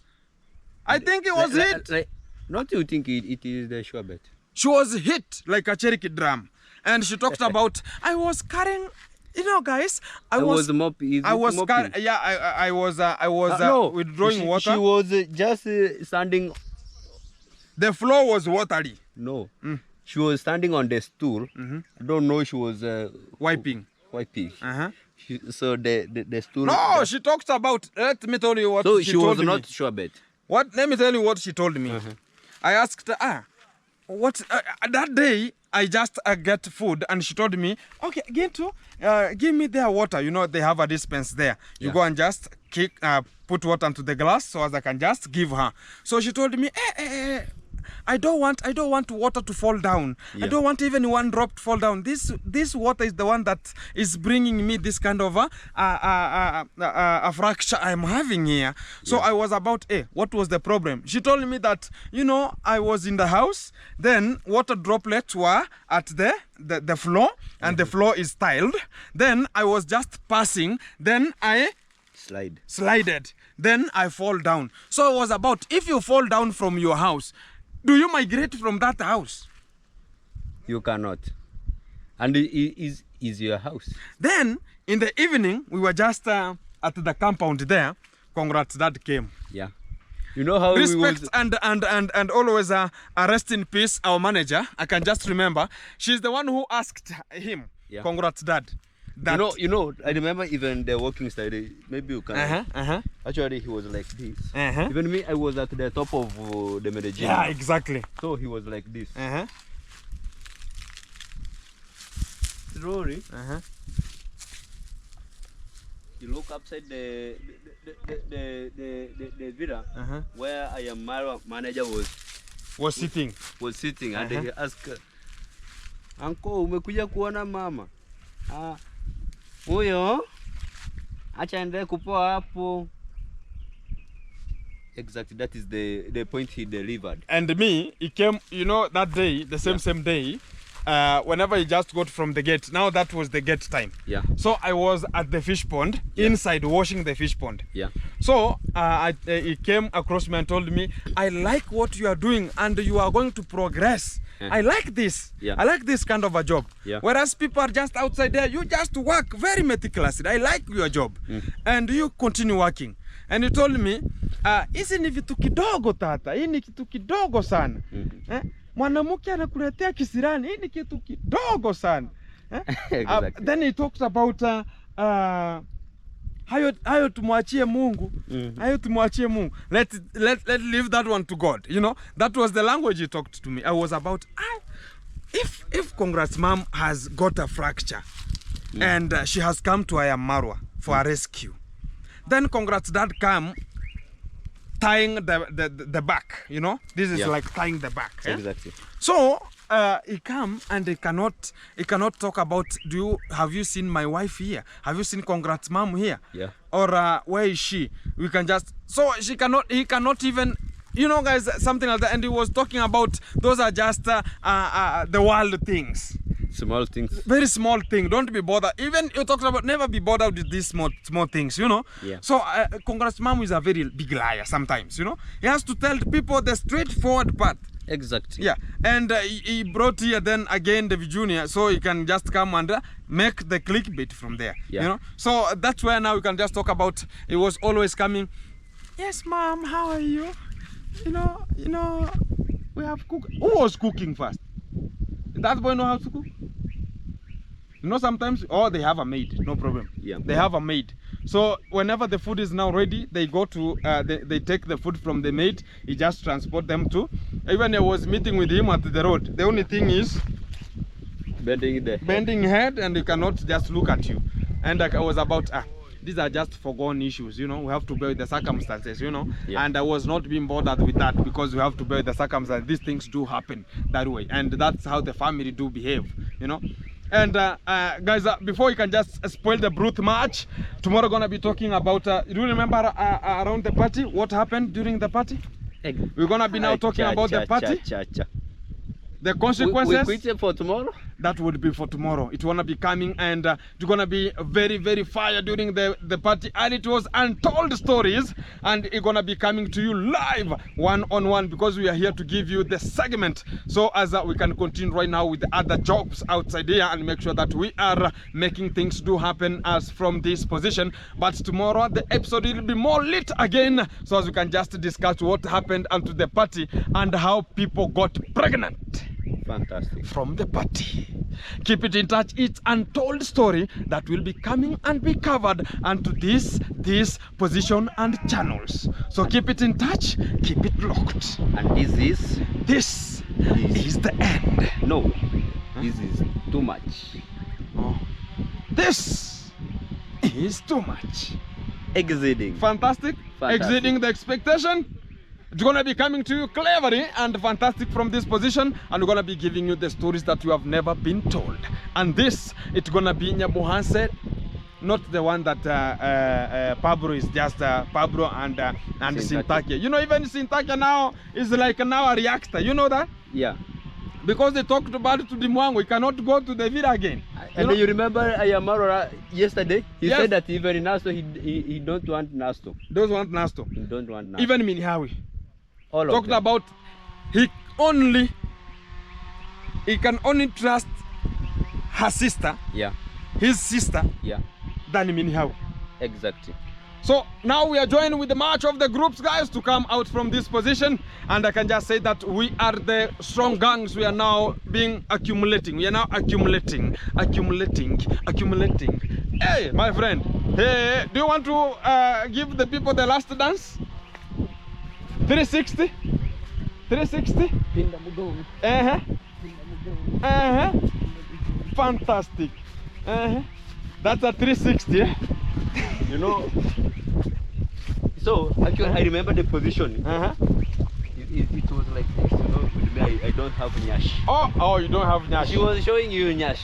I think he was hit. Don't you think it is the sure bet? She was hit like a Cherokee drum. And she talked about, I was carrying, you know, guys, I was mopping. I was mopping. I was No, withdrawing water. She was just standing. The floor was watery. No. She was standing on the stool. I don't know. She was Wiping. Wiping. Uh-huh. So the stool. No, she talked about. Let me tell you what So she she was told not me. sure bet. What? Let me tell you what she told me. I asked her, what? That day I just get food, and she told me, okay, give me their water. You know they have a dispense there. You go and just put water into the glass so as I can just give her. So she told me, I don't want water to fall down. I don't want even one drop to fall down. This water is the one that is bringing me this kind of a fracture I'm having here. So I was about, what was the problem? She told me that, you know, I was in the house, then water droplets were at the floor, and the floor is tiled. Then I was just passing, then I slided, then I fall down. So it was about, if you fall down from your house, do you migrate from that house? You cannot. And it is your house. Then in the evening, we were just at the compound there. Congrats dad came. Yeah. You know how respect we was... and always rest in peace our manager. I can just remember she's the one who asked him. Congrats dad. That you know, I remember even the walking style. Maybe you can. Actually, he was like this. Even me, I was at the top of the Medellin. Yeah, exactly. So he was like this. Rory. You look upside the villa where I am manager was sitting. And he asked, Uncle, umekuja kuona mama? Huyo acha endelee kupoa hapo. Exactly, that is the point he delivered. And me, he came, you know, that day, the same day, whenever he just got from the gate. Now that was the gate time. So I was at the fish pond, inside washing the fish pond. So he came across me and told me, I like what you are doing and you are going to progress. I like this. I like this kind of a job. Whereas people are just outside there, you just work very meticulously. I like your job. And you continue working. And he told me, hizi ni vitu kidogo tata, hii ni kitu kidogo sana. Mwanamke anakuletea kisirani, hii ni kitu kidogo sana. Then he talks about hayo tumwachie Mungu. Hayo tumwachie Mungu. Let leave that one to God. You know, that was the language he talked to me. I was about, if Congrats mom has got a fracture and she has come to Ayamarwa for a rescue, then Congrats dad come tying the back, you know. This is Yeah. like tying the back. Yeah? Exactly. So he come and he cannot talk about, have you seen my wife here? Have you seen congrats mom here? Yeah. Or where is she? We can just, so he cannot even, you know, guys, something like that. And he was talking about those are just the world things. Small things. Very small thing. Don't be bothered. Even you talked about never be bothered with these small things, you know. Yeah. So Congrats Mom is a very big liar sometimes, you know. He has to tell people the straightforward part. Exactly. Yeah. And he brought here then again David Jr. so he can just come and make the clickbait from there. Yeah. You know. So that's where now we can just talk about. It was always coming. Yes, Mom. How are you? You know. We have cooked. Who was cooking first? Did that boy know how to cook? You know, sometimes, they have a maid, no problem. Yeah. They have a maid. So whenever the food is now ready, they go to, they take the food from the maid. He just transport them to. Even I was meeting with him at the road. The only thing is bending head, and he cannot just look at you. And I was about, these are just foregone issues, you know. We have to bear with the circumstances, you know. Yeah. And I was not being bothered with that because we have to bear with the circumstances. These things do happen that way, and that's how the family do behave, you know. And guys, before you can just spoil the brute match, tomorrow gonna be talking about. Do you remember around the party what happened during the party? We're gonna be now talking about the party, the consequences. We quit it for tomorrow. That would be for tomorrow. It's gonna be coming, and it's gonna be very, very fire during the party, and it was untold stories, and it's gonna be coming to you live, one-on-one, because we are here to give you the segment. So as we can continue right now with the other jobs outside here and make sure that we are making things do happen as from this position. But tomorrow the episode will be more lit again, so as we can just discuss what happened unto the party and how people got pregnant. Fantastic. From the party. Keep it in touch. It's untold story that will be coming and be covered onto this position and channels. So keep it in touch, keep it locked. And this is the end. No, this is too much. Oh. This is too much. Exceeding. Fantastic. Exceeding the expectation. It's gonna be coming to you cleverly and fantastic from this position, and we're gonna be giving you the stories that you have never been told. And this, it's gonna be Nyabohanse, not the one that Pablo is just Pablo and Sintake. You know, even Sintake now is like now a reactor. You know that? Yeah. Because they talked about it to the Mwango, he cannot go to the villa again. And then you remember Ayamaro yesterday? He Yes. said that even in Nasto, he don't want Nasto. Those want Nasto. He don't want Nasto. Even Minhawi. all of Talked them. about he can only trust her sister, Yeah, his sister, yeah, than Minhawi. exactly. So now we are joined with the march of the groups, guys, to come out from this position. And I can just say that we are the strong gangs. We are now being accumulating. We are now accumulating. Hey, my friend. Hey, do you want to give the people the last dance? 360? 360? Fantastic. That's a 360, eh? You know, so actually I remember the position. It was like this, you know, with me, I don't have nyash. Oh, you don't have nyash. She was showing you nyash.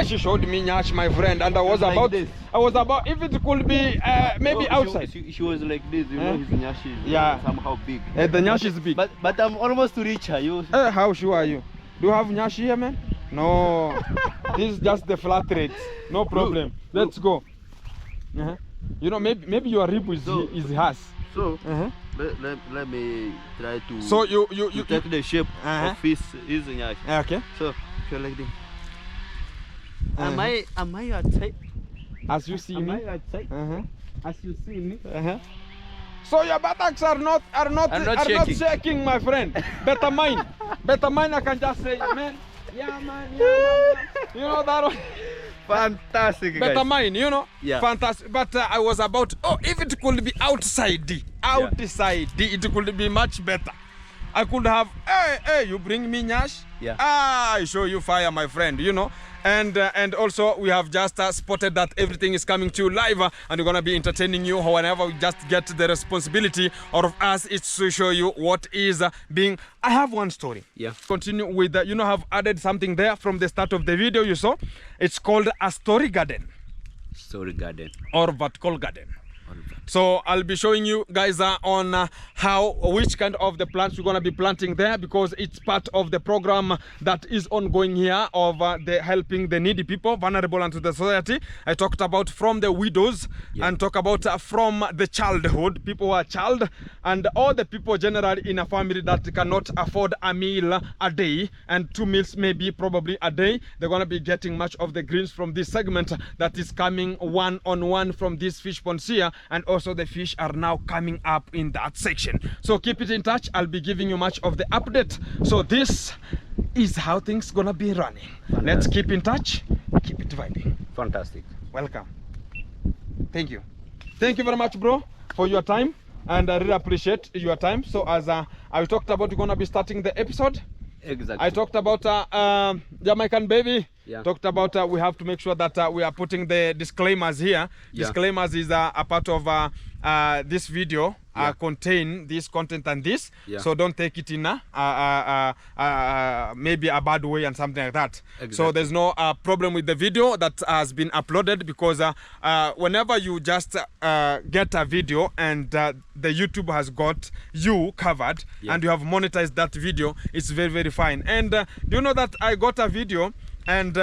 She showed me nyash, my friend, and I was Like about this. if it could be maybe No, outside. She was like this, you know, his nyash is Yeah. somehow big. The nyash is big. But I'm almost to reach her. You. How sure are you? Do you have nyash here, man? No. This is just the flat rate. No problem. Look. Let's go. You know, maybe your rib is So- is hers. So let me try to. So you take the shape of his nyash. okay. So if you're like this. Am I outside? As you see Am me. I outside? As you see me. So your buttocks are not shaking, my friend. Better mine. I can just say, man. Yeah, man. You know that one. Fantastic, guys. Better mine, you know. Yeah. Fantastic. But I was about, if it could be outside, it could be much better. I could have, hey, you bring me nyash? Yeah. I show you fire, my friend, you know. And also we have just spotted that everything is coming to you live and we're going to be entertaining you whenever we just get the responsibility out of us. It's to show you what is being. I have one story. Yeah. Continue with, you know, I've added something there from the start of the video you saw. It's called a story garden. Story garden. Or vertical garden. So I'll be showing you guys on which kind of the plants we're going to be planting there, because it's part of the program that is ongoing here of the helping the needy people, vulnerable unto the society. I talked about from the widows, and talk about from the childhood, people who are child, and all the people generally in a family that cannot afford a meal a day, and 2 meals maybe probably a day. They're going to be getting much of the greens from this segment that is coming one-on-one from these fish ponds here. And also the fish are now coming up in that section. So keep it in touch. I'll be giving you much of the update. So this is how things gonna be running. Fantastic. Let's keep in touch. Keep it vibing. Fantastic. Welcome. Thank you. Thank you very much, bro, for your time. And I really appreciate your time. So as I talked about, we're gonna be starting the episode. Exactly. I talked about Jamaican baby. Yeah. Talked about we have to make sure that we are putting the disclaimers here. Yeah. Disclaimers is a part of this video. Contain this content and this. Yeah. So don't take it in maybe a bad way and something like that. Exactly. So there's no problem with the video that has been uploaded, because whenever you just get a video and the YouTube has got you covered, and you have monetized that video, it's very, very fine. And do you know that I got a video and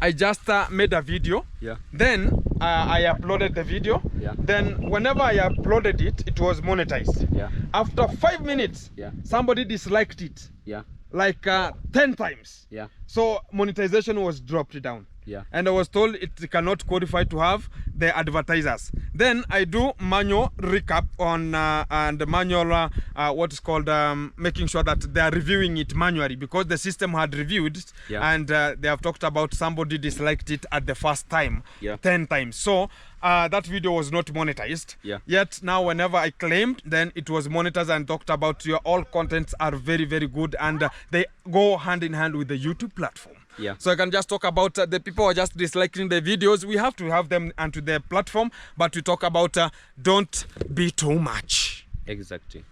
I just made a video. Yeah. Then I uploaded the video. Yeah. Then whenever I uploaded it, it was monetized. Yeah. After 5 minutes, somebody disliked it. Yeah. Like 10 times. Yeah. So monetization was dropped down. Yeah. And I was told it cannot qualify to have the advertisers. Then I do manual recap on and manual what is called making sure that they are reviewing it manually, because the system had reviewed it, and they have talked about somebody disliked it at the first time 10 times. So that video was not monetized. Yeah. Yet now whenever I claimed, then it was monetized and talked about your all contents are very, very good, and they go hand in hand with the YouTube platform. Yeah. So I can just talk about the people who are just disliking the videos. We have to have them onto the platform, but we talk about don't be too much. Exactly.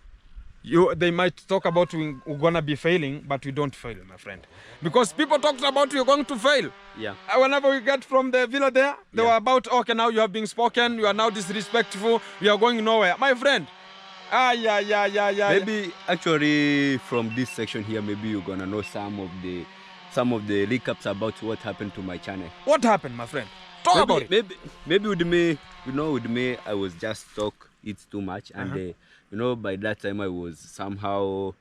They might talk about we're gonna be failing, but we don't fail, my friend, because people talked about you're going to fail. Yeah. Whenever we get from the villa there, they were about, okay, now you have been spoken, you are now disrespectful, you are going nowhere, my friend. Maybe actually from this section here, maybe you're gonna know some of the recaps about what happened to my channel. What happened, my friend? Talk about it. Maybe with me, with me, I was just it's too much, and by that time I was somehow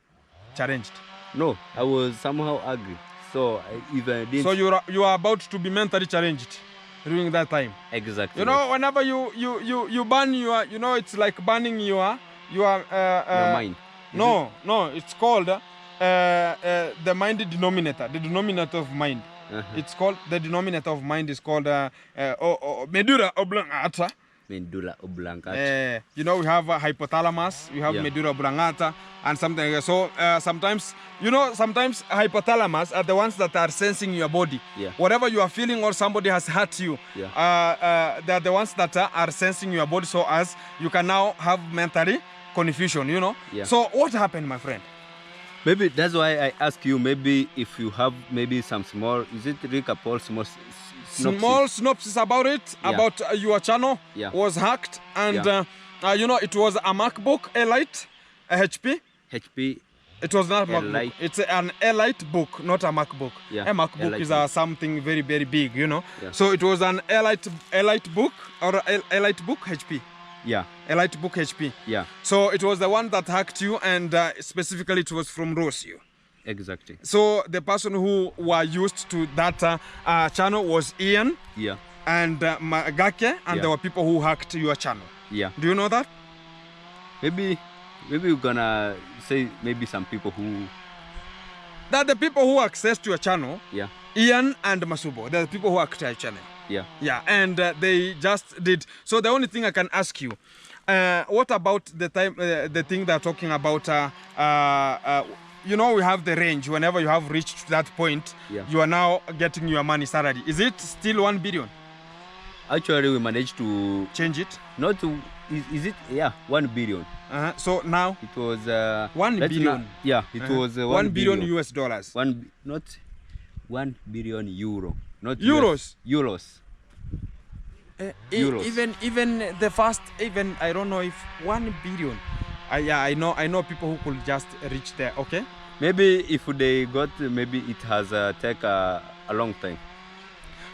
challenged. No, I was somehow angry. So if I didn't. So you are about to be mentally challenged during that time. Exactly. You know, whenever you burn your, it's like burning your mind. No, it's called. The mind denominator, the denominator of mind. It's called, the denominator of mind is called medulla oblongata. Medulla oblongata. We have hypothalamus, we have medulla oblongata, and something like that. So sometimes, sometimes hypothalamus are the ones that are sensing your body. Yeah. Whatever you are feeling or somebody has hurt you, they are the ones that are sensing your body, so as you can now have mentally confusion, Yeah. So what happened, my friend? Maybe that's why I ask you, maybe if you have maybe some small, is it recap or small synopsis? Small synopsis about it, about your channel was hacked, and it was a MacBook Elite, a HP. It was not a MacBook. It's an Elite book, not a MacBook. Yeah. A MacBook Elite is something very, very big, Yeah. So it was an Elite book or Elite book HP. Yeah. Elite book HP. Yeah. So it was the one that hacked you, and specifically it was from Rosio. Exactly. So the person who were used to that channel was Ian. Yeah. And Magake, and there were people who hacked your channel. Yeah. Do you know that? Maybe we're gonna say maybe some people who. That the people who accessed your channel. Yeah. Ian and Masubo. They're the people who hacked your channel. Yeah. Yeah, and they just did. So the only thing I can ask you, what about the time, the thing they're talking about? You know, we have the range. Whenever you have reached that point, you are now getting your money salary. Is it still 1 billion? Actually, we managed to change it. Not to. Is it? Yeah, 1 billion. So now it was 1 billion. Yeah, it was 1 billion US dollars. Not 1 billion euro. Not euros. Euros. Euros. Even the first, even I don't know if 1 billion. Yeah, I know people who could just reach there. Okay. Maybe if they got, maybe it has take a long time.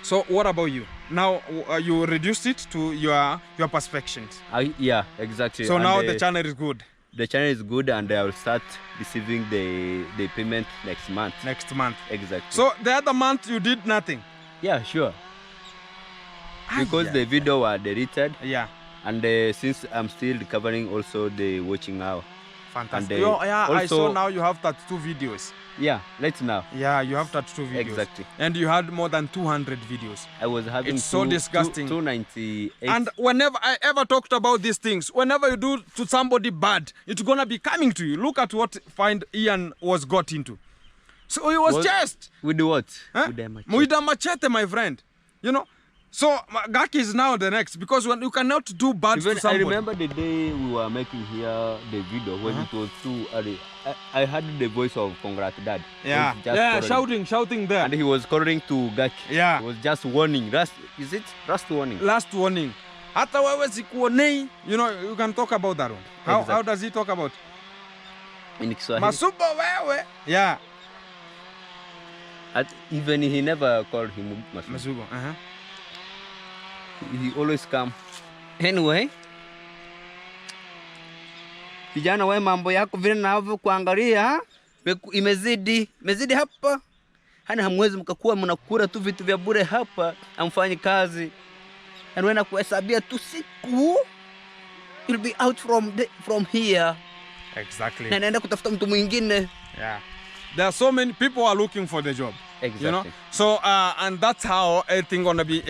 So what about you? Now you reduced it to your perspectives. Yeah, exactly. So and now the channel is good. The channel is good, and I will start receiving the payment next month. Next month. Exactly. So the other month you did nothing. Yeah, sure. Because the video were deleted. Yeah. And since I'm still recovering, also the watching hour. Fantastic. Yeah, also, I saw now you have 32 videos. Yeah, right now. Yeah, you have 32 videos. Exactly. And you had more than 200 videos. I was having it's so disgusting. 298. And whenever I ever talked about these things, whenever you do to somebody bad, it's gonna be coming to you. Look at what Ian was got into. So he was just with what? Huh? With a machete, my friend. You know. So Gaki is now the next, because when you cannot do bad to somebody. I remember the day we were making here the video when it was too early. I heard the voice of Congrats Dad. Yeah, yeah, shouting there. And he was calling to Gaki. Yeah. He was just warning. Is it last warning? Last warning. Hata wewe sikuonei. You know, you can talk about that one. How does he talk about? In Kiswahili. Masubo wewe. Yeah. Even he never called him Masubo. He always come. Anyway, kijana, wewe mambo yako vile ninavyo kuangalia imezidi hapa. Hani hamwezi mkakuwa mnakula tu vitu vya bure hapa, amfanye kazi. And when nakuhesabia tu siku, you'll be out from here. Exactly. Na naenda kutafuta mtu mwingine. Yeah. There are so many people are looking for the job. Exactly. You know, so and that's how everything gonna be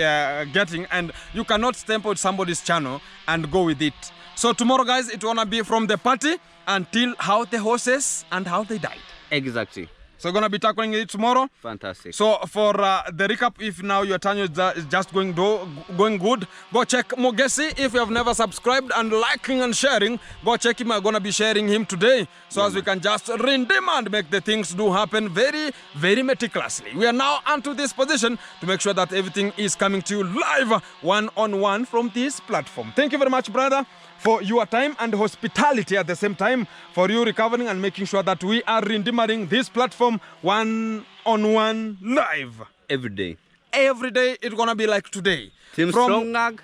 getting, and you cannot stamp out somebody's channel and go with it. So tomorrow, guys, it's gonna be from the party until how the horses and how they died. Exactly. So we're gonna be tackling it tomorrow. Fantastic. So for the recap, if now your channel is just going good, go check Mogesi. If you have never subscribed and liking and sharing, go check him. I'm gonna be sharing him today, so as we can just redeem and make the things do happen very, very meticulously. We are now onto this position to make sure that everything is coming to you live, one-on-one from this platform. Thank you very much, brother, for your time and hospitality at the same time, for you recovering and making sure that we are redeeming this platform one-on-one live. Every day. Every day it's gonna be like today. Team Strong.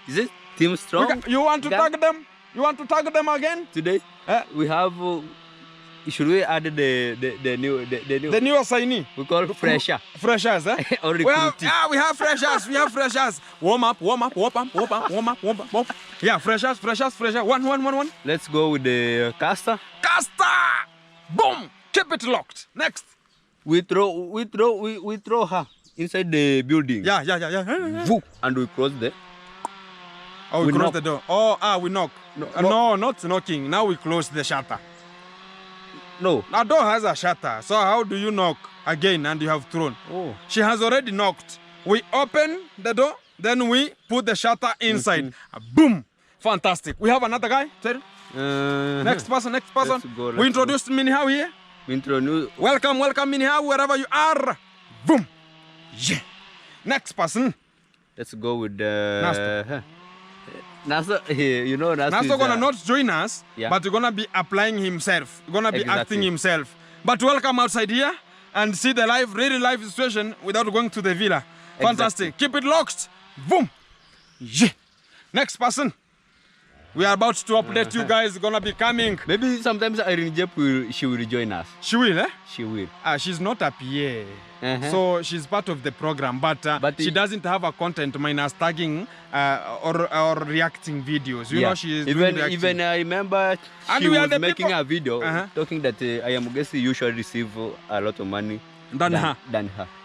Is it Team Strong? You want to tag them? You want to tag them again? Today we have. Should we add the new assignee? We call fresher. Freshers, eh? Or we have freshers. We have freshers. Warm up. Yeah, freshers. One. Let's go with the caster. Boom. Keep it locked. Next. We throw her inside the building. Yeah. And we close the. Oh, we close the door. Oh, we knock. No, not knocking. Now we close the shutter. No. Our door has a shutter. So how do you knock again and you have thrown? Oh. She has already knocked. We open the door, then we put the shutter inside. Boom. Fantastic. We have another guy. Next person. We introduced Minihao here. Welcome, Minihao, wherever you are. Boom. Yeah. Next person. Let's go with the Nasto. Nasto, you know, Nasto gonna not join us, but he's gonna be applying himself. Gonna be acting himself. But welcome outside here and see the really live situation without going to the villa. Fantastic. Keep it locked. Boom. Yeah. Next person. We are about to update you guys. Gonna be coming. Maybe sometimes Irene Jep she will join us. She will, eh? She will. She's not a PA. So she's part of the program, but she doesn't have a content minus tagging or reacting videos. You know, she is even I remember she was making a video talking that I am guessing usually receive a lot of money than her.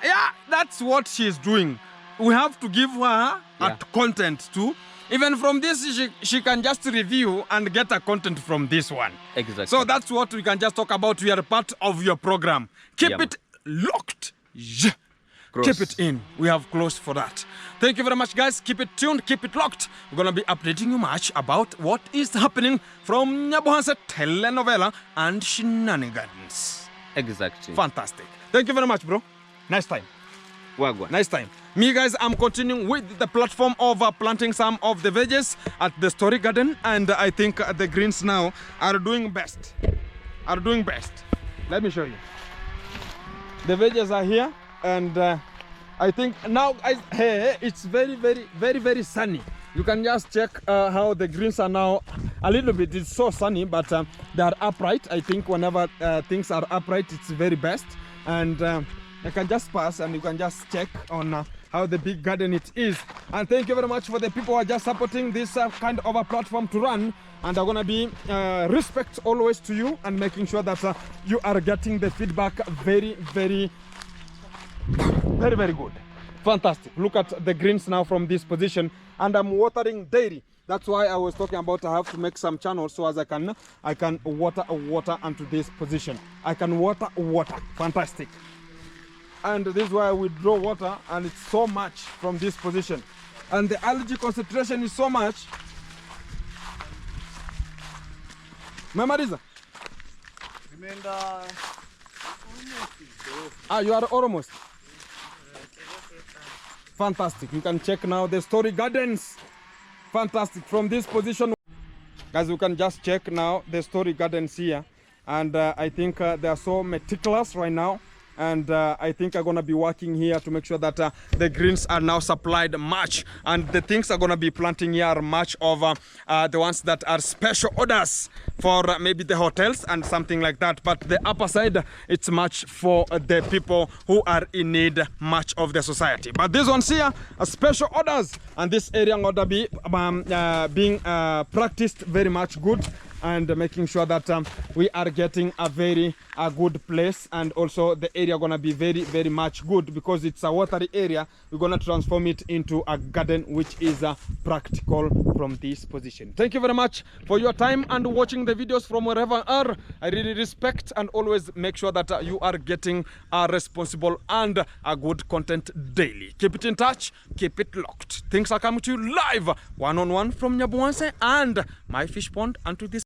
Yeah, that's what she's doing. We have to give her a content too. Even from this, she can just review and get a content from this one. Exactly. So that's what we can just talk about. We are part of your program. Keep it locked. Keep it in. We have closed for that. Thank you very much, guys. Keep it tuned. Keep it locked. We're going to be updating you much about what is happening from Nyabohanse telenovela and shenanigans. Exactly. Fantastic. Thank you very much, bro. Nice time. Wagwan. Nice time. Me, guys, I'm continuing with the platform of planting some of the veggies at the Story Garden. And I think the greens now are doing best. Let me show you. The veggies are here. And I think now, guys, hey, it's very sunny. You can just check how the greens are now. A little bit, it's so sunny, but they are upright. I think whenever things are upright, it's very best. And I can just pass and you can just check on how the big garden it is. And thank you very much for the people who are just supporting this kind of a platform to run. And I'm gonna be respect always to you and making sure that you are getting the feedback very good. Fantastic. Look at the greens now from this position, and I'm watering daily. That's why I was talking about I have to make some channels so as I can water onto this position. I can water. Fantastic. And this is why we draw water, and it's so much from this position. And the algae concentration is so much. Memariza. You are almost. Fantastic. You can check now the Story Gardens. Fantastic. From this position, guys, you can just check now the Story Gardens here. And I think they are so meticulous right now. And I think I'm going to be working here to make sure that the greens are now supplied much. And the things I'm going to be planting here are much of the ones that are special orders for maybe the hotels and something like that. But the upper side, it's much for the people who are in need much of the society. But these ones here are special orders. And this area going to be being practiced very much good. And making sure that we are getting a good place, and also the area gonna be very much good because it's a watery area. We're gonna transform it into a garden which is practical from this position. Thank you very much for your time and watching the videos from wherever you are. I really respect and always make sure that you are getting a responsible and a good content daily. Keep it in touch, keep it locked. Things are coming to you live, one-on-one from Nyabohanse and my fish pond, and to this